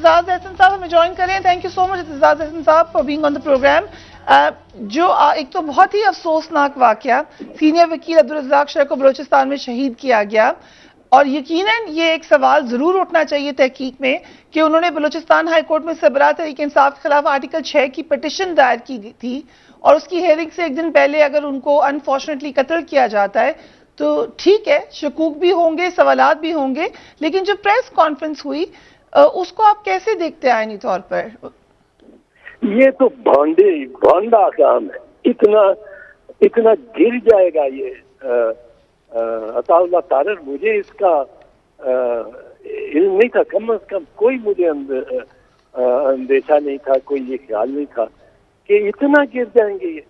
اعتزاز احسن صاحب ہمیں جوائن کر رہے ہیں. Thank you so much Aitzaz Ahsan صاحب for being on the programme. جو ایک تو بہت ہی افسوسناک واقعہ, سینئر وکیل عبدالرزاق شاہ کو بلوچستان میں شہید کیا گیا, اور یقیناً یہ ایک سوال ضرور اٹھنا چاہیے تحقیق میں کہ انہوں نے بلوچستان ہائی کورٹ میں سربراہ تحریک انصاف کے خلاف آرٹیکل 6 کی پٹیشن دائر کی تھی, اور اس کی ہیئرنگ سے ایک دن پہلے اگر ان کو انفارچونیٹلی قتل کیا جاتا ہے تو ٹھیک ہے, شکوک بھی ہوں گے, سوالات بھی ہوں گے, لیکن جو پریس کانفرنس ہوئی اس کو آپ کیسے دیکھتے ہیں آئینی طور پر؟ یہ تو بھانڈا کام ہے, اتنا گر جائے گا یہ. عطا اللہ طارق, مجھے اس کا علم نہیں تھا, کم از کم کوئی مجھے اندیشہ نہیں تھا, کوئی یہ خیال نہیں تھا کہ اتنا گر جائیں گے یہ.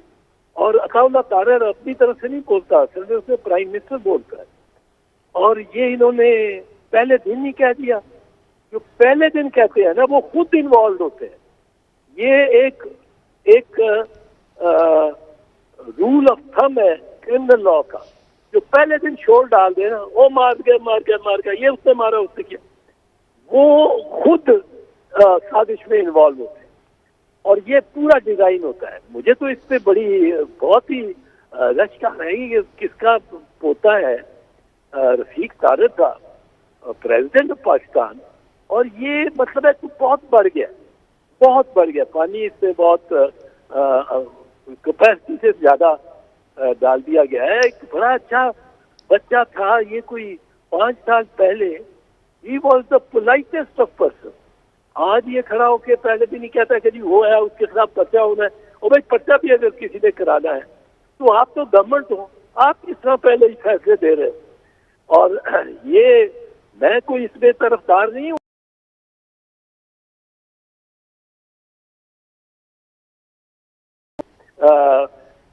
اور عطا اللہ طارق اپنی طرف سے نہیں بولتا, اصل میں اس میں پرائم منسٹر بولتا ہے, اور یہ انہوں نے پہلے دن ہی کہہ دیا. جو پہلے دن کہتے ہیں نا وہ خود انوالوڈ ہوتے ہیں. یہ ایک رول آف تھم ہے کرمنل لا کا, جو پہلے دن شور ڈال دے نا, وہ مار گیا, یہ اس نے مارا, اس نے کیا, وہ خود سازش میں انوالو ہوتے ہیں. اور یہ پورا ڈیزائن ہوتا ہے. مجھے تو اس پہ بہت ہی رشک آ رہی ہے. کس کا پوتا ہے, رفیق طارق کا, پریزیڈنٹ آف پاکستان, اور یہ مطلب ہے کہ بہت بڑھ گیا پانی اس میں بہت کیپیسٹی سے زیادہ ڈال دیا گیا ہے. ایک بڑا اچھا بچہ تھا, یہ کوئی 5 سال پہلے, he was the politest of person. آج یہ کھڑا ہو کے پہلے بھی نہیں کہتا کہ جی وہ ہے, اس کے خلاف پرچہ ہونا ہے. اور بھائی پرچہ بھی اگر کسی نے کرانا ہے تو آپ تو گورنمنٹ ہو, آپ کس طرح پہلے ہی فیصلے دے رہے. اور یہ میں کوئی اس میں طرفدار نہیں ہوں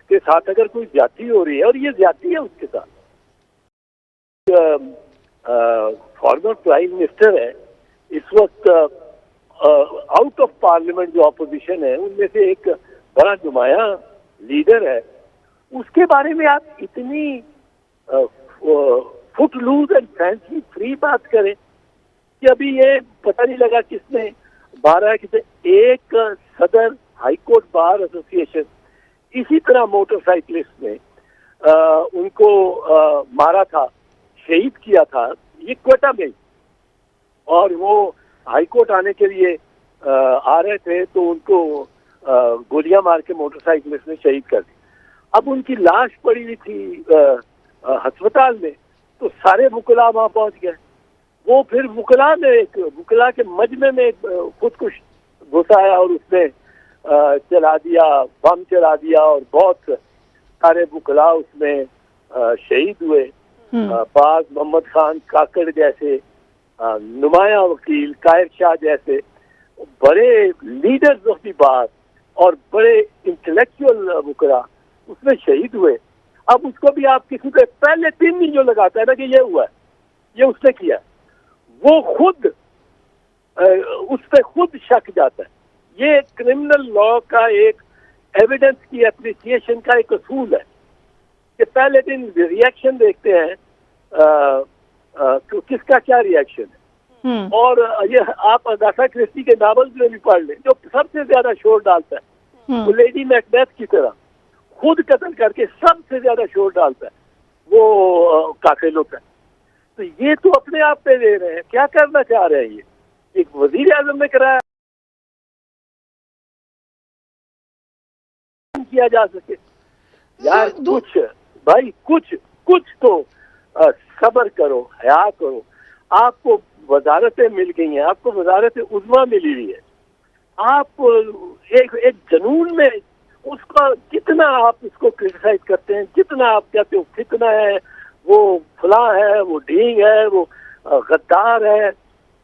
کے ساتھ اگر کوئی زیادتی ہو رہی ہے, اور یہ زیادتی ہے اس کے ساتھ. فارمر پرائم منسٹر ہے اس وقت, آؤٹ آف پارلیمنٹ جو اپوزیشن ہے ان میں سے ایک بڑا نمایاں لیڈر ہے, اس کے بارے میں آپ اتنی footloose and fancy free بات کریں کہ ابھی یہ پتہ نہیں لگا کس نے مارا ہے کسے. ایک صدر ہائی کورٹ بار ایسوسیشن اسی طرح موٹر سائیکلسٹ نے ان کو مارا تھا, شہید کیا تھا, یہ کوئٹہ میں, اور وہ ہائی کورٹ آنے کے لیے آ رہے تھے تو ان کو گولیاں مار کے موٹر سائیکلسٹ نے شہید کر دی. اب ان کی لاش پڑی ہوئی تھی ہسپتال میں, تو سارے وکلاء وہاں پہنچ گئے. وہ پھر وکلاء کے مجمع میں خود کش گھسایا اور اس نے چلا دیا, بم چلا دیا, اور بہت سارے وکلاء اس میں شہید ہوئے. بعض محمد خان کاکڑ جیسے نمایاں وکیل, قاہر شاہ جیسے بڑے لیڈرز آف دی بار اور بڑے انٹلیکچوئل وکلاء اس میں شہید ہوئے. اب اس کو بھی آپ کسی کو پہلے دن ہی جو لگاتا ہے نا کہ یہ ہوا ہے, یہ اس نے کیا, وہ خود اس پہ خود شک جاتا ہے. یہ کرمنل لا کا ایک ایویڈنس کی اپریسیشن کا ایک اصول ہے کہ پہلے دن ریئیکشن دیکھتے ہیں کس کا کیا ریئیکشن ہے. اور یہ آپ اگاثا کرسٹی کے ناول میں بھی پڑھ لیں, جو سب سے زیادہ شور ڈالتا ہے وہ لیڈی میکبیتھ کی طرح خود قتل کر کے سب سے زیادہ شور ڈالتا ہے, وہ قاتل ہوتا ہے. تو یہ تو اپنے آپ پہ لے رہے ہیں. کیا کرنا چاہ رہے ہیں یہ ایک وزیر اعظم نے کرایا کیا جا سکے. یار کچھ تو صبر کرو, حیا کرو. آپ کو وزارتیں مل گئی ہیں, آپ کو وزارت عظمیٰ ملی ہوئی ہے. آپ ایک جنون میں اس کا جتنا آپ اس کو کرٹیسائز کرتے ہیں, جتنا آپ کہتے ہو فتنہ ہے, وہ فلاں ہے, وہ ڈھینگ ہے, وہ غدار ہے,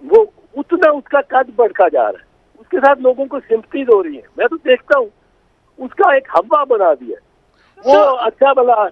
وہ اتنا اس کا قد بڑھتا جا رہا ہے. اس کے ساتھ لوگوں کو سمپتیز ہو رہی ہیں. میں تو دیکھتا ہوں اس کا ایک ہوا بنا دیا. وہ اچھا بلا